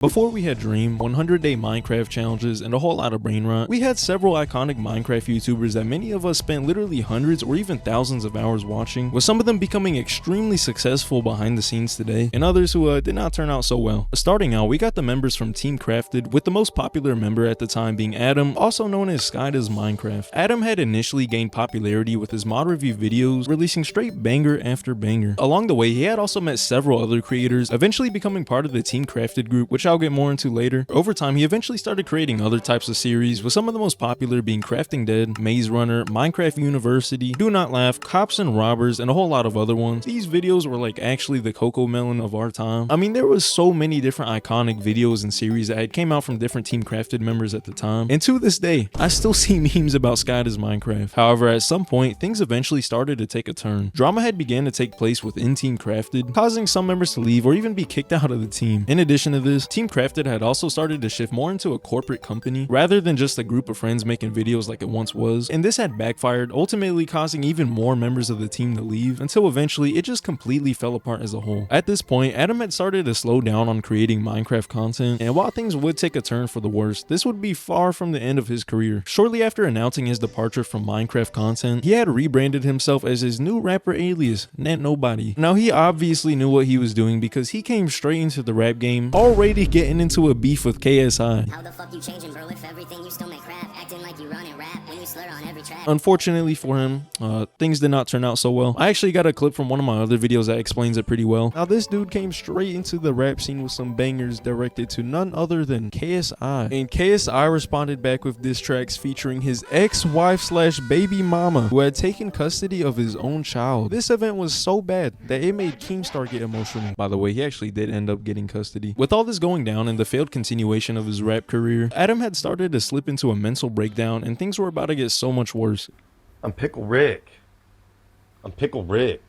Before we had Dream, 100-day Minecraft challenges, and a whole lot of brain rot, we had several iconic Minecraft YouTubers that many of us spent literally hundreds or even thousands of hours watching, with some of them becoming extremely successful behind the scenes today, and others who did not turn out so well. Starting out, we got the members from Team Crafted, with the most popular member at the time being Adam, also known as Skydoesminecraft. Adam had initially gained popularity with his mod review videos, releasing straight banger after banger. Along the way, he had also met several other creators, eventually becoming part of the Team Crafted group, which I'll get more into later. Over time, he eventually started creating other types of series, with some of the most popular being Crafting Dead, Maze Runner, Minecraft University, Do Not Laugh, Cops and Robbers, and a whole lot of other ones. These videos were like actually the Coco Melon of our time. I mean, there was so many different iconic videos and series that had came out from different Team Crafted members at the time, and to this day, I still see memes about Skydoesminecraft. However, at some point, things eventually started to take a turn. Drama had began to take place within Team Crafted, causing some members to leave or even be kicked out of the team. In addition to this, Team Crafted had also started to shift more into a corporate company rather than just a group of friends making videos like it once was, and this had backfired, ultimately causing even more members of the team to leave, until eventually it just completely fell apart as a whole. At this point, Adam had started to slow down on creating Minecraft content, and while things would take a turn for the worse, this would be far from the end of his career. Shortly after announcing his departure from Minecraft content, he had rebranded himself as his new rapper alias, Net Nobody. Now, he obviously knew what he was doing because he came straight into the rap game, already getting into a beef with KSI. How the fuck you changing, bro? If everything you still make rap, acting like you run and rap when you slur on every track. Unfortunately for him, things did not turn out so well. I actually got a clip from one of my other videos that explains it pretty well. Now, this dude came straight into the rap scene with some bangers directed to none other than KSI, and KSI responded back with diss tracks featuring his ex-wife slash baby mama, who had taken custody of his own child. This event was so bad that it made Keemstar get emotional. By the way, he actually did end up getting custody. With all this going down and the failed continuation of his rap career, Adam had started to slip into a mental breakdown, and things were about to get so much worse. I'm Pickle Rick. I'm Pickle Rick.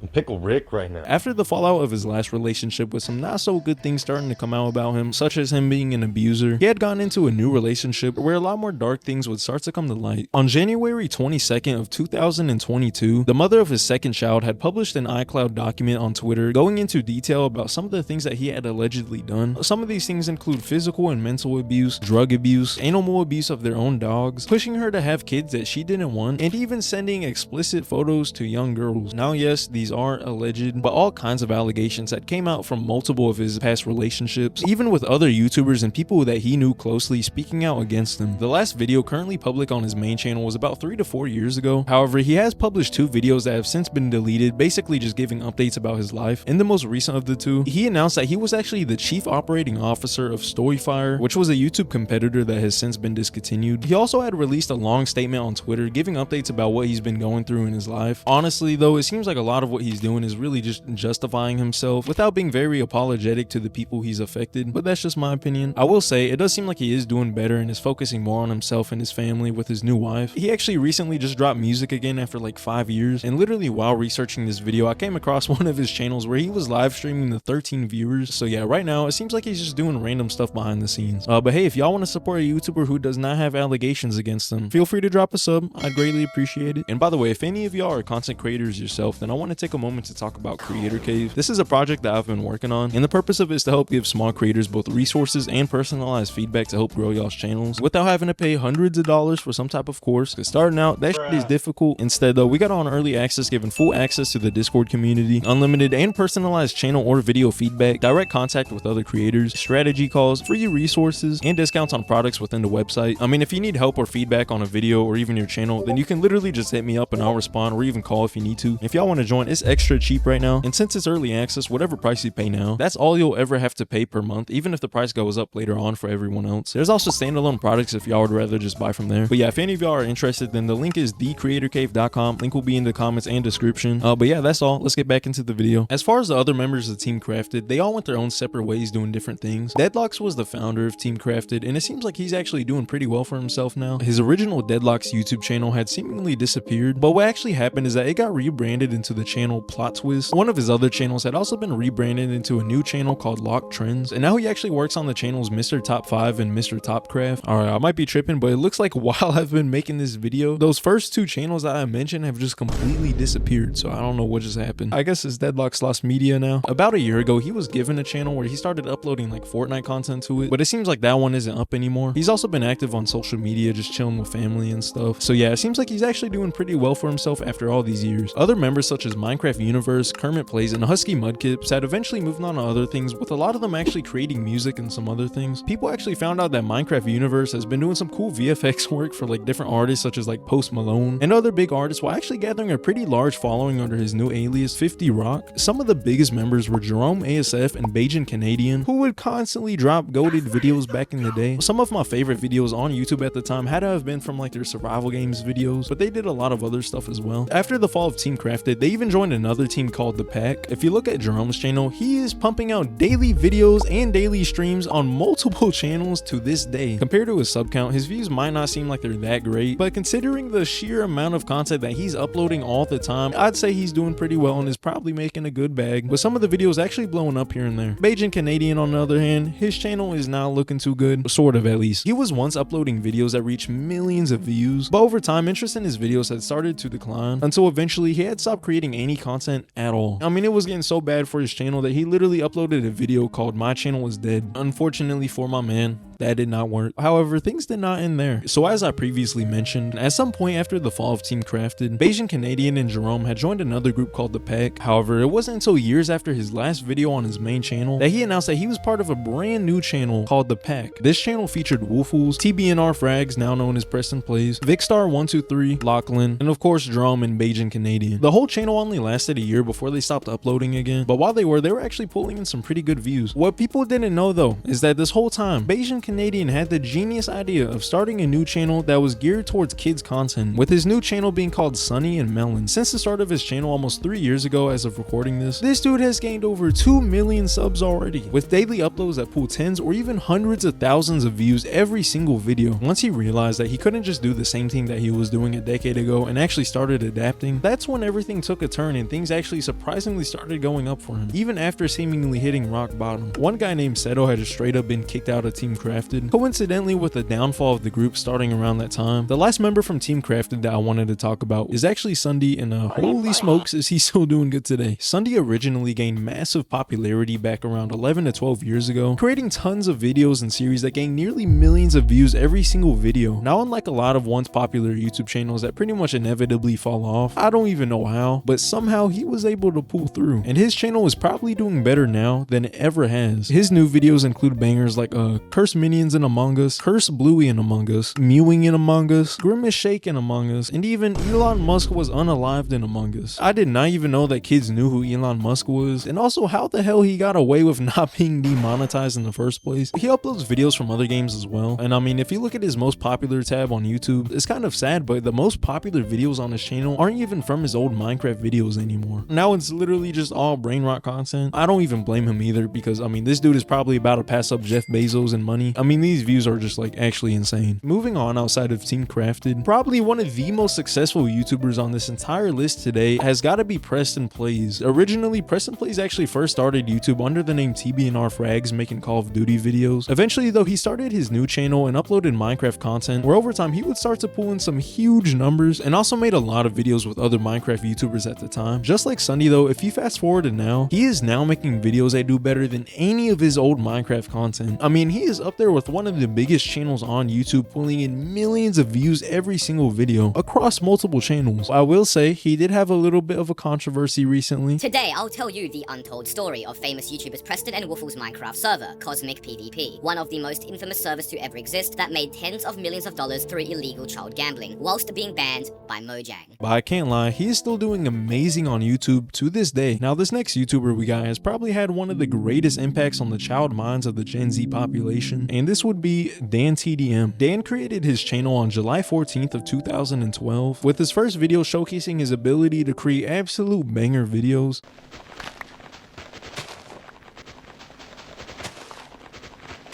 I'm Pickle Rick right now. After the fallout of his last relationship, with some not so good things starting to come out about him, such as him being an abuser, he had gotten into a new relationship where a lot more dark things would start to come to light. On January 22nd of 2022, the mother of his second child had published an iCloud document on Twitter going into detail about some of the things that he had allegedly done. Some of these things include physical and mental abuse, drug abuse, animal abuse of their own dogs, pushing her to have kids that she didn't want, and even sending explicit photos to young girls. Now, yes, these are alleged, but all kinds of allegations that came out from multiple of his past relationships, even with other YouTubers and people that he knew closely speaking out against him. The last video currently public on his main channel was about 3 to 4 years ago. However, he has published 2 videos that have since been deleted, basically just giving updates about his life. In the most recent of the 2, he announced that he was actually the chief operating officer of Storyfire, which was a YouTube competitor that has since been discontinued. He also had released a long statement on Twitter giving updates about what he's been going through in his life. Honestly though, it seems like a lot of what he's doing is really just justifying himself without being very apologetic to the people he's affected, but that's just my opinion. I will say it does seem like he is doing better and is focusing more on himself and his family with his new wife. He actually recently just dropped music again after like 5 years, and literally while researching this video I came across one of his channels where he was live streaming to 13 viewers. So yeah, right now it seems like he's just doing random stuff behind the scenes. But hey, if y'all want to support a YouTuber who does not have allegations against them, feel free to drop a sub. I'd greatly appreciate it. And by the way, if any of y'all are content creators yourself, then I want to take a moment to talk about Creator Cave. This is a project that I've been working on, and the purpose of it is to help give small creators both resources and personalized feedback to help grow y'all's channels without having to pay hundreds of dollars for some type of course, because starting out, that shit is difficult. Instead though, we got on early access, giving full access to the Discord community, unlimited and personalized channel or video feedback, direct contact with other creators, strategy calls, free resources, and discounts on products within the website. I mean, if you need help or feedback on a video or even your channel, then you can literally just hit me up and I'll respond, or even call if you need to. If y'all want to join, it's extra cheap right now, and since it's early access, whatever price you pay now, that's all you'll ever have to pay per month, even if the price goes up later on for everyone else. There's also standalone products if y'all would rather just buy from there. But yeah, if any of y'all are interested, then the link is thecreatorcave.com. Link will be in the comments and description. But yeah, that's all. Let's get back into the video. As far as the other members of Team Crafted, they all went their own separate ways doing different things. Deadlocks was the founder of Team Crafted, and it seems like he's actually doing pretty well for himself now. His original Deadlocks YouTube channel had seemingly disappeared, but what actually happened is that it got rebranded into the channel channel Plot Twist. One of his other channels had also been rebranded into a new channel called Lock Trends, and now he actually works on the channels Mr. Top 5 and Mr. Topcraft. Alright, I might be tripping, but it looks like while I've been making this video, those first two channels that I mentioned have just completely disappeared, so I don't know what just happened. I guess it's Deadlock's Lost Media now. About a year ago, he was given a channel where he started uploading like Fortnite content to it, but it seems like that one isn't up anymore. He's also been active on social media, just chilling with family and stuff. So yeah, it seems like he's actually doing pretty well for himself after all these years. Other members such as Minecraft Universe, KermitPlayz, and Husky Mudkips had eventually moved on to other things, with a lot of them actually creating music and some other things. People actually found out that Minecraft Universe has been doing some cool VFX work for like different artists such as like Post Malone and other big artists, while actually gathering a pretty large following under his new alias 50 Rock. Some of the biggest members were JeromeASF and Bajan Canadian, who would constantly drop goated videos back in the day. Some of my favorite videos on YouTube at the time had to have been from like their survival games videos, but they did a lot of other stuff as well. After the fall of Team Crafted, they even joined another team called The Pack. If you look at Jerome's channel, he is pumping out daily videos and daily streams on multiple channels to this day. Compared to his sub count, his views might not seem like they're that great, but considering the sheer amount of content that he's uploading all the time, I'd say he's doing pretty well and is probably making a good bag, with some of the videos actually blowing up here and there. Bajan Canadian, on the other hand, his channel is not looking too good, sort of at least. He was once uploading videos that reached millions of views, but over time interest in his videos had started to decline until eventually he had stopped creating any content at all. I mean, it was getting so bad for his channel that he literally uploaded a video called My Channel Is Dead. Unfortunately for my man, that did not work. However, things did not end there. So as I previously mentioned, at some point after the fall of Team Crafted, Bajan Canadian and Jerome had joined another group called The Pack. However, it wasn't until years after his last video on his main channel that he announced that he was part of a brand new channel called The Pack. This channel featured Woofles, TBNR Frags, now known as PrestonPlayz, Vicstar123, Lachlan, and of course Jerome and Bajan Canadian. The whole channel only lasted a year before they stopped uploading again, but while they were actually pulling in some pretty good views. What people didn't know though is that this whole time, Bajan Canadian had the genius idea of starting a new channel that was geared towards kids content, with his new channel being called Sunny and Melon. Since the start of his channel almost 3 years ago as of recording this dude has gained over 2 million subs already, with daily uploads that pull tens or even hundreds of thousands of views every single video. Once he realized that he couldn't just do the same thing that he was doing a decade ago and actually started adapting, that's when everything took a turn and things actually surprisingly started going up for him, even after seemingly hitting rock bottom. One guy named Seto had just straight up been kicked out of Team Crafted, coincidentally with the downfall of the group starting around that time. The last member from Team Crafted that I wanted to talk about is actually SSundee, and holy smokes is he still doing good today. SSundee originally gained massive popularity back around 11 to 12 years ago, creating tons of videos and series that gained nearly millions of views every single video. Now, unlike a lot of once popular YouTube channels that pretty much inevitably fall off, I don't even know how, but somehow he was able to pull through, and his channel is probably doing better now than it ever has. His new videos include bangers like Curse Minions in Among Us, Curse Bluey in Among Us, Mewing in Among Us, Grimace Shake in Among Us, and even Elon Musk was unalived in Among Us. I did not even know that kids knew who Elon Musk was, and also how the hell he got away with not being demonetized in the first place. He uploads videos from other games as well, and I mean, if you look at his most popular tab on YouTube, it's kind of sad, but the most popular videos on his channel aren't even from his old Minecraft videos anymore. Now it's literally just all brain rot content. I don't even blame him either, because I mean, this dude is probably about to pass up Jeff Bezos in money. I mean, these views are just like actually insane. Moving on outside of Team Crafted, probably one of the most successful YouTubers on this entire list today has got to be PrestonPlayz. Originally, PrestonPlayz actually first started YouTube under the name TBNR Frags, making Call of Duty videos. Eventually though, he started his new channel and uploaded Minecraft content, where over time he would start to pull in some huge numbers, and also made a lot of videos with other Minecraft YouTubers at the time. Just like SSundee though, if you fast forward to now, he is now making videos that do better than any of his old Minecraft content. I mean, he is up there with one of the biggest channels on YouTube, pulling in millions of views every single video across multiple channels. I will say he did have a little bit of a controversy recently. Today, I'll tell you the untold story of famous YouTubers Preston and Woofle's Minecraft server, Cosmic PvP, one of the most infamous servers to ever exist that made tens of millions of dollars through illegal child gambling, whilst being banned by Mojang. But I can't lie, he is still doing amazing on YouTube to this day. Now, this next YouTuber we got has probably had one of the greatest impacts on the child minds of the Gen Z population, and this would be DanTDM. Dan created his channel on July 14th of 2012, with his first video showcasing his ability to create absolute banger videos.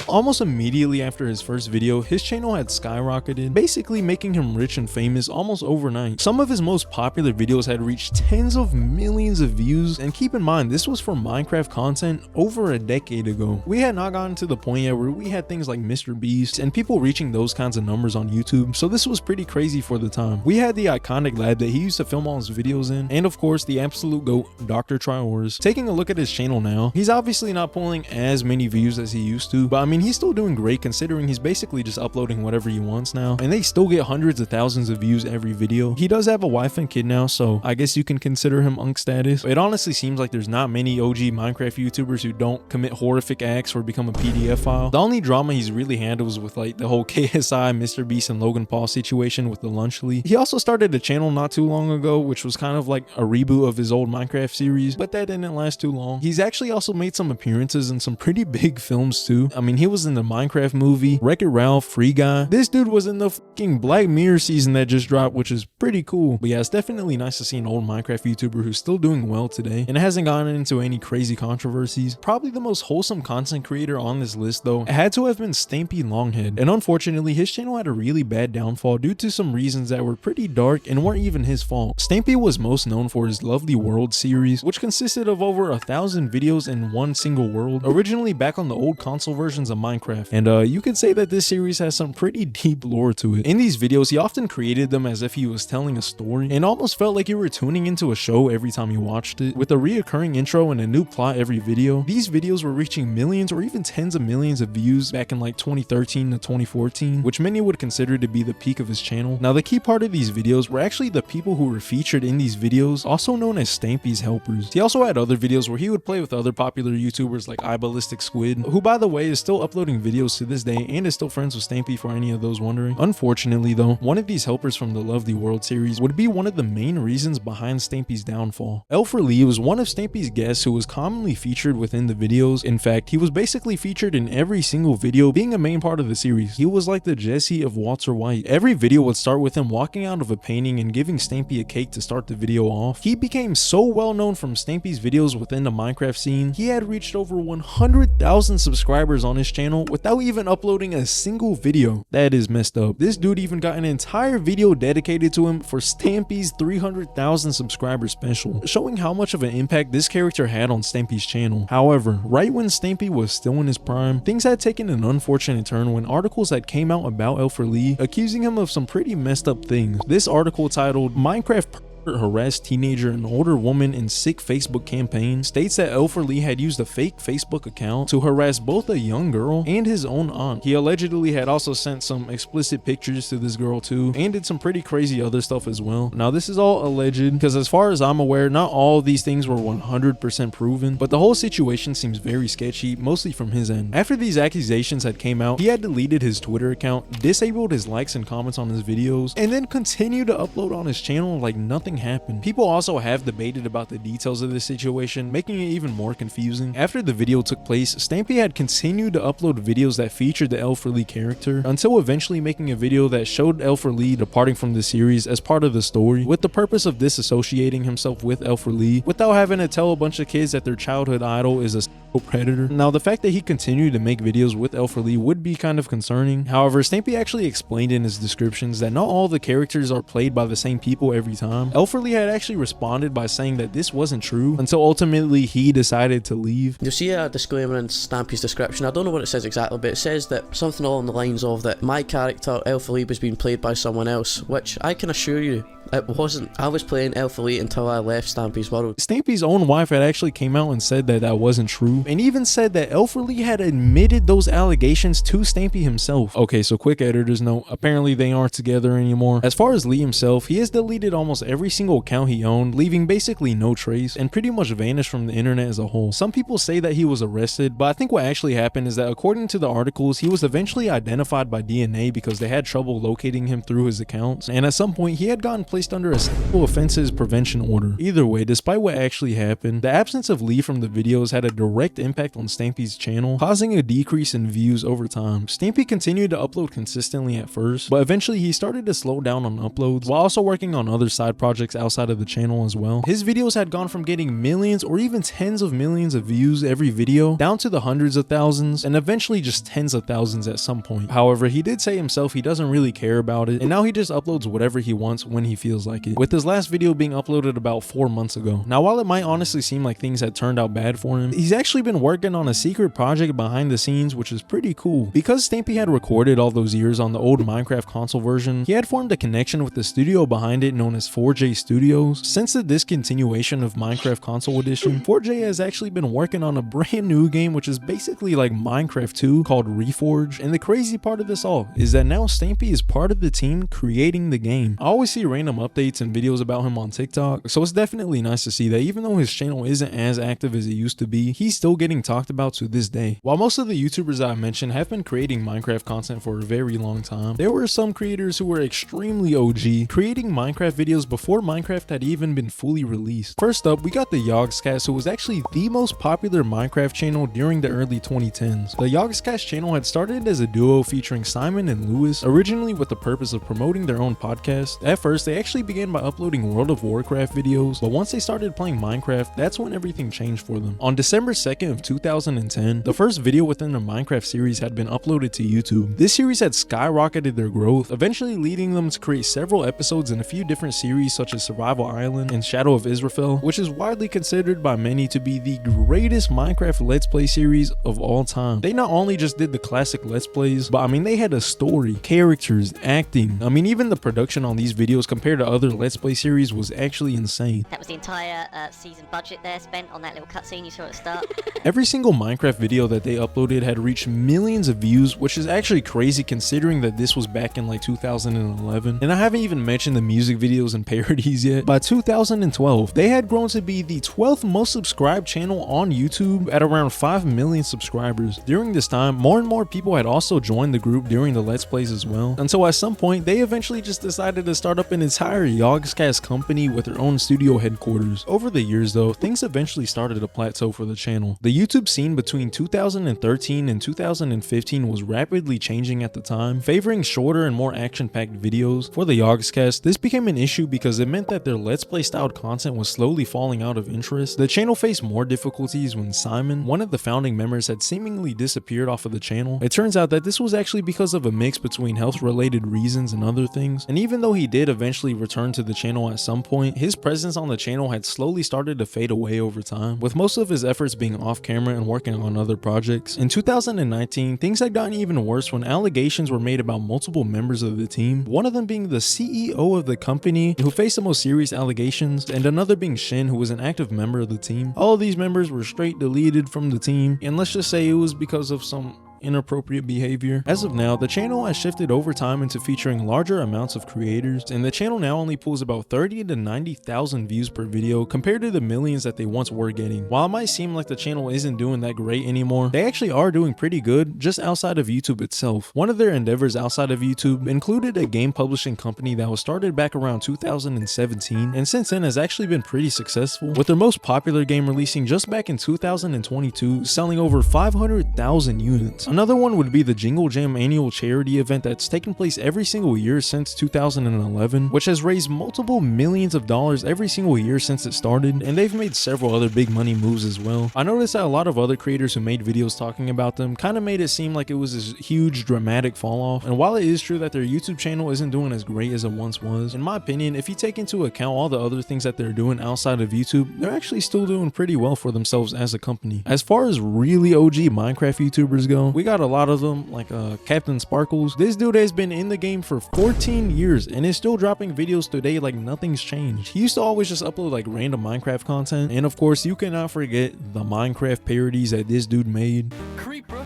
Almost immediately after his first video, his channel had skyrocketed, basically making him rich and famous almost overnight. Some of his most popular videos had reached tens of millions of views, and keep in mind, this was for Minecraft content over a decade ago. We had not gotten to the point yet where we had things like Mr. Beast and people reaching those kinds of numbers on YouTube, so this was pretty crazy for the time. We had the iconic lab that he used to film all his videos in, and of course the absolute GOAT, Dr. Triors. Taking a look at his channel now, he's obviously not pulling as many views as he used to, but I mean, he's still doing great considering he's basically just uploading whatever he wants now, and they still get hundreds of thousands of views every video. He does have a wife and kid now, so I guess you can consider him unk status. It honestly seems like there's not many OG Minecraft YouTubers who don't commit horrific acts or become a PDF file. The only drama he's really handles with like the whole KSI, Mr. Beast, and Logan Paul situation with the lunch league. He also started a channel not too long ago, which was kind of like a reboot of his old Minecraft series, but that didn't last too long. He's actually also made some appearances in some pretty big films too. I mean, he was in the Minecraft movie, Wreck-It Ralph, Free Guy. This dude was in the fucking Black Mirror season that just dropped, which is pretty cool. But yeah, it's definitely nice to see an old Minecraft YouTuber who's still doing well today and it hasn't gotten into any crazy controversies. Probably the most wholesome content creator on this list though, it had to have been Stampylonghead, and unfortunately his channel had a really bad downfall due to some reasons that were pretty dark and weren't even his fault. Stampy was most known for his Lovely World series, which consisted of over 1,000 videos in one single world, originally back on the old console versions of Minecraft, and you could say that this series has some pretty deep lore to it. In these videos he often created them as if he was telling a story and almost felt like you were tuning into a show every time you watched it, with a reoccurring intro and a new plot every video. These videos were reaching millions or even tens of millions of views back in like 2013 to 2014, which many would consider to be the peak of his channel. Now the key part of these videos were actually the people who were featured in these videos, also known as Stampy's helpers. He also had other videos where he would play with other popular YouTubers like iBallisticSquid, who by the way is still uploading videos to this day and is still friends with Stampy for any of those wondering. Unfortunately though, one of these helpers from the Lovely World series would be one of the main reasons behind Stampy's downfall. Lee was one of Stampy's guests who was commonly featured within the videos. In fact, he was basically featured in every single video, being a main part of the series. He was like the Jesse of Walter White. Every video would start with him walking out of a painting and giving Stampy a cake to start the video off. He became so well known from Stampy's videos within the Minecraft scene, he had reached over 100,000 subscribers on his channel without even uploading a single video. That is messed up. This dude even got an entire video dedicated to him for Stampy's 300,000 subscriber special, showing how much of an impact this character had on Stampy's channel. However, right when Stampy was still in his prime, things had taken an unfortunate turn when articles had came out about Lee accusing him of some pretty messed up things. This article titled "Minecraft Harassed Teenager and Older Woman in Sick Facebook Campaign" states that Lee had used a fake Facebook account to harass both a young girl and his own aunt. He allegedly had also sent some explicit pictures to this girl too, and did some pretty crazy other stuff as well. Now this is all alleged because as far as I'm aware, not all of these things were 100% proven, but the whole situation seems very sketchy, mostly from his end. After these accusations had came out, he had deleted his Twitter account, disabled his likes and comments on his videos, and then continued to upload on his channel like nothing happened. People also have debated about the details of this situation, making it even more confusing. After the video took place, Stampy had continued to upload videos that featured the Lee character, until eventually making a video that showed Lee departing from the series as part of the story, with the purpose of disassociating himself with Lee without having to tell a bunch of kids that their childhood idol is a predator. Now the fact that he continued to make videos with Lee would be kind of concerning. However, Stampy actually explained in his descriptions that not all the characters are played by the same people every time. Lee had actually responded by saying that this wasn't true, until ultimately he decided to leave. You'll see a disclaimer in Stampy's description. I don't know what it says exactly, but it says that something along the lines of that my character Lee was being played by someone else, which I can assure you it wasn't. I was playing Lee until I left Stampy's world. Stampy's own wife had actually came out and said that that wasn't true, and even said that Lee had admitted those allegations to Stampy himself. Okay, so quick editor's note, apparently they aren't together anymore. As far as Lee himself, he has deleted almost every single account he owned, leaving basically no trace, and pretty much vanished from the internet as a whole. Some people say that he was arrested, but I think what actually happened is that according to the articles, he was eventually identified by DNA because they had trouble locating him through his accounts, and at some point he had gotten placed under a sexual offenses prevention order. Either way, despite what actually happened, the absence of Lee from the videos had a direct impact on Stampy's channel, causing a decrease in views over time. Stampy continued to upload consistently at first, but eventually he started to slow down on uploads while also working on other side projects outside of the channel as well. His videos had gone from getting millions or even tens of millions of views every video down to the hundreds of thousands and eventually just tens of thousands at some point. However, he did say himself he doesn't really care about it, and now he just uploads whatever he wants when he feels like it, with his last video being uploaded about 4 months ago. Now, while it might honestly seem like things had turned out bad for him, he's actually been working on a secret project behind the scenes, which is pretty cool. Because Stampy had recorded all those years on the old Minecraft console version, he had formed a connection with the studio behind it known as 4J Studios. Since the discontinuation of Minecraft Console Edition, 4J has actually been working on a brand new game which is basically like Minecraft 2 called Reforge, and the crazy part of this all is that now Stampy is part of the team creating the game. I always see random updates and videos about him on TikTok, so it's definitely nice to see that even though his channel isn't as active as it used to be, he's still getting talked about to this day. While most of the YouTubers that I mentioned have been creating Minecraft content for a very long time, there were some creators who were extremely OG, creating Minecraft videos before Minecraft had even been fully released. First up, we got the Yogscast, who was actually the most popular Minecraft channel during the early 2010s. The Yogscast channel had started as a duo featuring Simon and Lewis, originally with the purpose of promoting their own podcast. At first, they actually began by uploading World of Warcraft videos, but once they started playing Minecraft, that's when everything changed for them. On December 2nd of 2010, the first video within the Minecraft series had been uploaded to YouTube. This series had skyrocketed their growth, eventually leading them to create several episodes in a few different series such as Survival Island and Shadow of Israfel, which is widely considered by many to be the greatest Minecraft Let's Play series of all time. They not only just did the classic Let's Plays, but I mean they had a story, characters, acting. I mean even the production on these videos compared to other Let's Play series was actually insane. That was the entire season budget there spent on that little cutscene you saw at the start. Every single Minecraft video that they uploaded had reached millions of views, which is actually crazy considering that this was back in like 2011. And I haven't even mentioned the music videos and parodies yet. By 2012, they had grown to be the 12th most subscribed channel on YouTube at around 5 million subscribers. During this time, more and more people had also joined the group during the Let's Plays as well, until at some point they eventually just decided to start up an entire Yogscast company with their own studio headquarters. Over the years though, things eventually started to plateau for the channel. The YouTube scene between 2013 and 2015 was rapidly changing at the time, favoring shorter and more action-packed videos. For the Yogscast, this became an issue because it meant that their Let's Play styled content was slowly falling out of interest. The channel faced more difficulties when Simon, one of the founding members, had seemingly disappeared off of the channel. It turns out that this was actually because of a mix between health-related reasons and other things, and even though he did eventually return to the channel at some point, his presence on the channel had slowly started to fade away over time, with most of his efforts being off camera and working on other projects. In 2019, things had gotten even worse when allegations were made about multiple members of the team, one of them being the CEO of the company who faced the most serious allegations, and another being Shin, who was an active member of the team. All of these members were straight deleted from the team, and let's just say it was because of some inappropriate behavior. As of now, the channel has shifted over time into featuring larger amounts of creators, and the channel now only pulls about 30 to 90,000 views per video compared to the millions that they once were getting. While it might seem like the channel isn't doing that great anymore, they actually are doing pretty good just outside of YouTube itself. One of their endeavors outside of YouTube included a game publishing company that was started back around 2017, and since then has actually been pretty successful, with their most popular game releasing just back in 2022, selling over 500,000 units. Another one would be the Jingle Jam annual charity event that's taken place every single year since 2011, which has raised multiple millions of dollars every single year since it started, and they've made several other big money moves as well. I noticed that a lot of other creators who made videos talking about them kind of made it seem like it was this huge dramatic fall off, and while it is true that their YouTube channel isn't doing as great as it once was, in my opinion, if you take into account all the other things that they're doing outside of YouTube, they're actually still doing pretty well for themselves as a company. As far as really OG Minecraft YouTubers go, we got a lot of them, like CaptainSparklez. This dude has been in the game for 14 years and is still dropping videos today like nothing's changed. He used to always just upload like random Minecraft content, and of course you cannot forget the Minecraft parodies that this dude made. Creeper.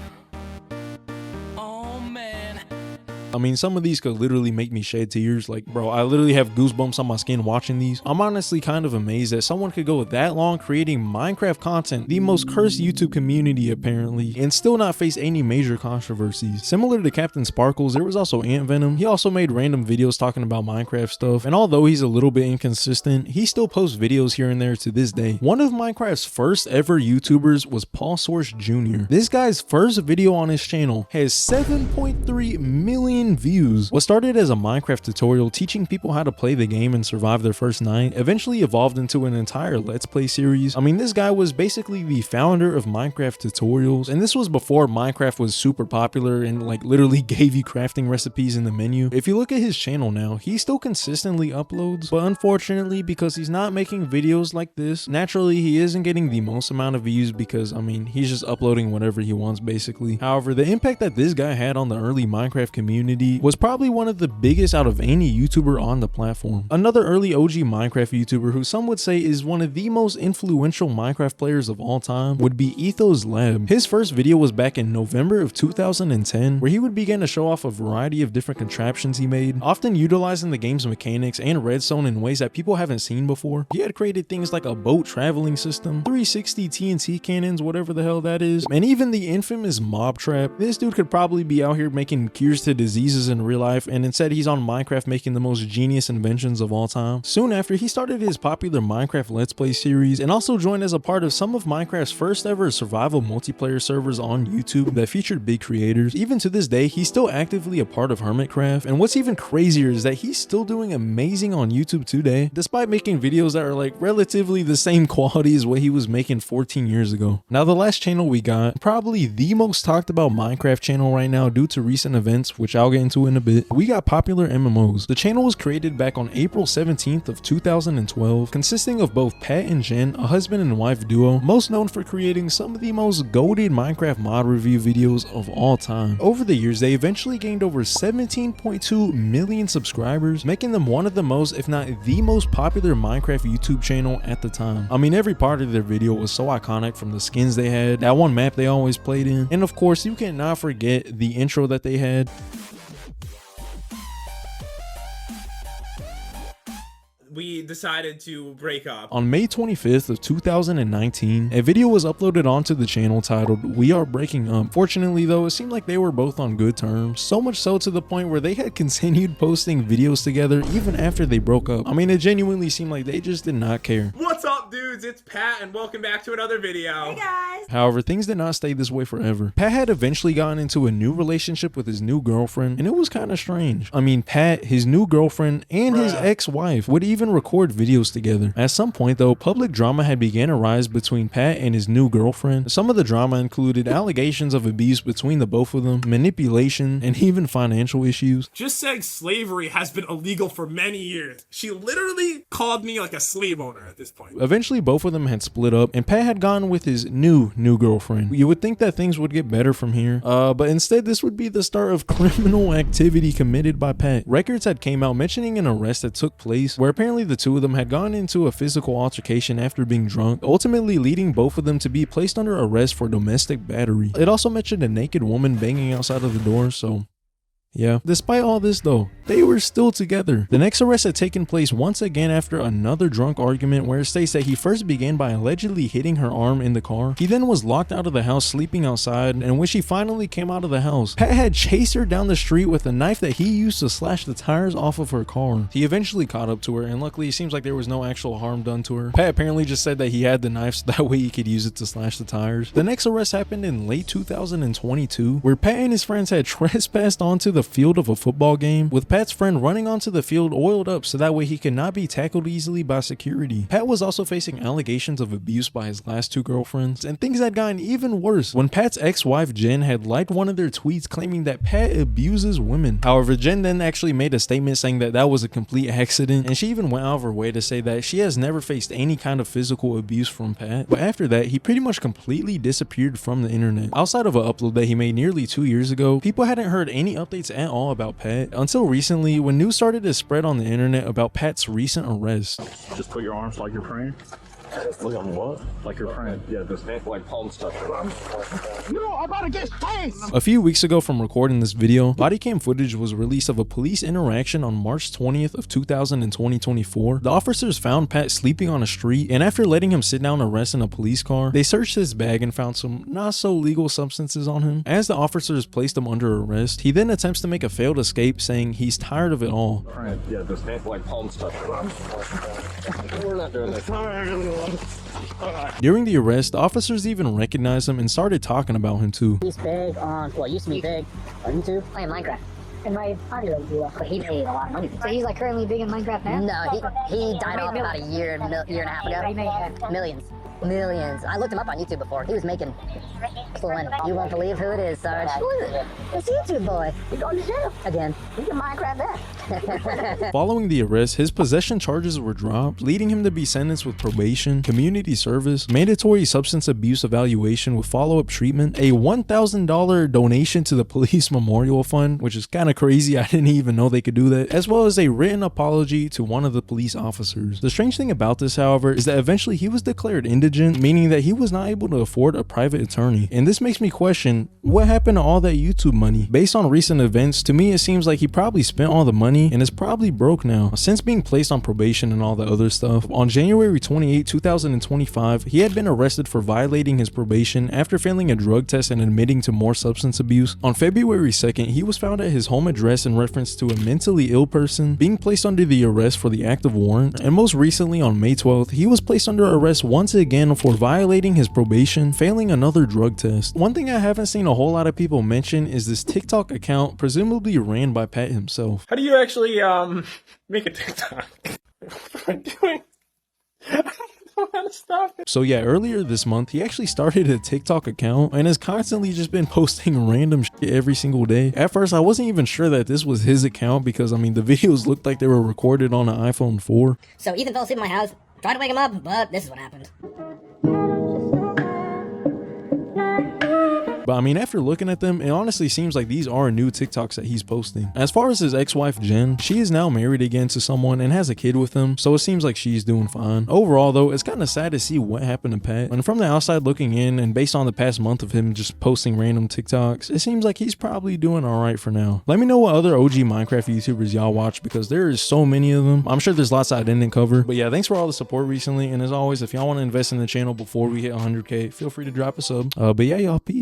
Oh man. I mean, some of these could literally make me shed tears. Like, bro, I literally have goosebumps on my skin watching these. I'm honestly kind of amazed that someone could go that long creating Minecraft content, the most cursed YouTube community apparently, and still not face any major controversies. Similar to CaptainSparklez, there was also AntVenom. He also made random videos talking about Minecraft stuff, and although he's a little bit inconsistent, he still posts videos here and there to this day. One of Minecraft's first ever YouTubers was paulsoaresjr. This guy's first video on his channel has 7.3 million views. What started as a Minecraft tutorial teaching people how to play the game and survive their first night eventually evolved into an entire Let's Play series. I mean, this guy was basically the founder of Minecraft tutorials, and this was before Minecraft was super popular and like literally gave you crafting recipes in the menu. If you look at his channel now, he still consistently uploads, but unfortunately, because he's not making videos like this, naturally he isn't getting the most amount of views because, I mean, he's just uploading whatever he wants basically. However, the impact that this guy had on the early Minecraft community was probably one of the biggest out of any YouTuber on the platform. Another early OG Minecraft YouTuber who some would say is one of the most influential Minecraft players of all time would be EthosLab. His first video was back in November of 2010, where he would begin to show off a variety of different contraptions he made, often utilizing the game's mechanics and redstone in ways that people haven't seen before. He had created things like a boat traveling system, 360 TNT cannons, whatever the hell that is, and even the infamous mob trap. This dude could probably be out here making cures to diseases in real life, and instead he's on Minecraft making the most genius inventions of all time. Soon after, he started his popular Minecraft Let's Play series and also joined as a part of some of Minecraft's first ever survival multiplayer servers on YouTube that featured big creators. Even to this day, he's still actively a part of Hermitcraft, and what's even crazier is that he's still doing amazing on YouTube today, despite making videos that are like relatively the same quality as what he was making 14 years ago. Now, the last channel we got, probably the most talked about Minecraft channel right now due to recent events, which I'll get into in a bit, we got PopularMMOS. The channel was created back on April 17th of 2012, consisting of both Pat and Jen, a husband and wife duo, most known for creating some of the most goated Minecraft mod review videos of all time. Over the years, they eventually gained over 17.2 million subscribers, making them one of the most, if not the most popular Minecraft YouTube channel at the time. I mean, every part of their video was so iconic, from the skins they had, that one map they always played in, and of course, you cannot forget the intro that they had. We decided to break up. On May 25th of 2019, a video was uploaded onto the channel titled "We Are Breaking Up." Fortunately though, it seemed like they were both on good terms, so much so to the point where they had continued posting videos together even after they broke up. I mean, it genuinely seemed like they just did not care. What's up, dudes? It's Pat, and welcome back to another video. Hey guys! However, things did not stay this way forever. Pat had eventually gotten into a new relationship with his new girlfriend, and it was kind of strange. I mean, Pat, his new girlfriend, and his ex-wife would even record videos together. At some point though, public drama had begun to rise between Pat and his new girlfriend. Some of the drama included allegations of abuse between the both of them, manipulation, and even financial issues. Just saying slavery has been illegal for many years. She literally called me like a slave owner at this point. Eventually, both of them had split up, and Pat had gone with his new girlfriend. You would think that things would get better from here, but instead this would be the start of criminal activity committed by Pat. Records had came out mentioning an arrest that took place where apparently the two of them had gone into a physical altercation after being drunk, ultimately leading both of them to be placed under arrest for domestic battery. It also mentioned a naked woman banging outside of the door, so yeah. Despite all this though, they were still together. The next arrest had taken place once again after another drunk argument where it states that he first began by allegedly hitting her arm in the car. He then was locked out of the house sleeping outside, and when she finally came out of the house, Pat had chased her down the street with a knife that he used to slash the tires off of her car. He eventually caught up to her, and luckily it seems like there was no actual harm done to her. Pat apparently just said that he had the knife so that way he could use it to slash the tires. The next arrest happened in late 2022 where Pat and his friends had trespassed onto the field of a football game, with Pat's friend running onto the field oiled up so that way he could not be tackled easily by security. Pat was also facing allegations of abuse by his last two girlfriends, and things had gotten even worse when Pat's ex-wife Jen had liked one of their tweets claiming that Pat abuses women. However, Jen then actually made a statement saying that that was a complete accident, and she even went out of her way to say that she has never faced any kind of physical abuse from Pat. But after that, he pretty much completely disappeared from the internet. Outside of an upload that he made nearly 2 years ago, people hadn't heard any updates at all about Pat until recently when news started to spread on the internet about Pat's recent arrest. Just put your arms like you're praying. Look on what? Like your friend. Yeah, this like palm stuff. No, I'm about to get chased! A few weeks ago from recording this video, body cam footage was released of a police interaction on March 20th of 2024. The officers found Pat sleeping on a street, and after letting him sit down to rest in a police car, they searched his bag and found some not so legal substances on him. As the officers placed him under arrest, he then attempts to make a failed escape, saying he's tired of it all. Friend. Yeah, this like palm stuff. We're not doing this. During the arrest, the officers even recognized him and started talking about him too. He's big on, well, used to be big on YouTube. Playing Minecraft. And my 5-year-old grew up. But he made a lot of money. So he's like currently big in Minecraft now? No, he died off about a year and a half ago. He made Millions. Millions. I looked him up on YouTube before. He was making plenty. You won't believe who it is, Sarge. Who is it? It's YouTube boy. He's going to jail. Again. He's in Minecraft back. Following the arrest, his possession charges were dropped, leading him to be sentenced with probation, community service, mandatory substance abuse evaluation with follow-up treatment, a $1,000 donation to the police memorial fund, which is kind of crazy. I didn't even know they could do that, as well as a written apology to one of the police officers. The strange thing about this, however, is that eventually he was declared indigent, meaning that he was not able to afford a private attorney. And this makes me question, what happened to all that YouTube money? Based on recent events, to me it seems like he probably spent all the money and is probably broke now, since being placed on probation and all that other stuff. On January 28, 2025, he had been arrested for violating his probation after failing a drug test and admitting to more substance abuse. On February 2nd, he was found at his home address in reference to a mentally ill person, being placed under the arrest for the active warrant, and most recently on May 12th, he was placed under arrest once again for violating his probation, failing another drug test. One thing I haven't seen a whole lot of people mention is this TikTok account presumably ran by Pat himself. How do you actually make a TikTok? What am I doing? I don't know how to stop it. So yeah, earlier this month, he actually started a TikTok account and has constantly just been posting random shit every single day. At first, I wasn't even sure that this was his account because, I mean, the videos looked like they were recorded on an iPhone 4. So Ethan fell asleep in my house. Tried to wake him up, but this is what happened. But I mean, after looking at them, it honestly seems like these are new TikToks that he's posting. As far as his ex-wife Jen, she is now married again to someone and has a kid with him, so it seems like she's doing fine. Overall though, it's kind of sad to see what happened to Pat. And from the outside looking in, and based on the past month of him just posting random TikToks, it seems like he's probably doing alright for now. Let me know what other OG Minecraft YouTubers y'all watch, because there is so many of them. I'm sure there's lots I didn't cover. But yeah, thanks for all the support recently, and as always, if y'all want to invest in the channel before we hit 100k, feel free to drop a sub. But yeah, y'all, peace.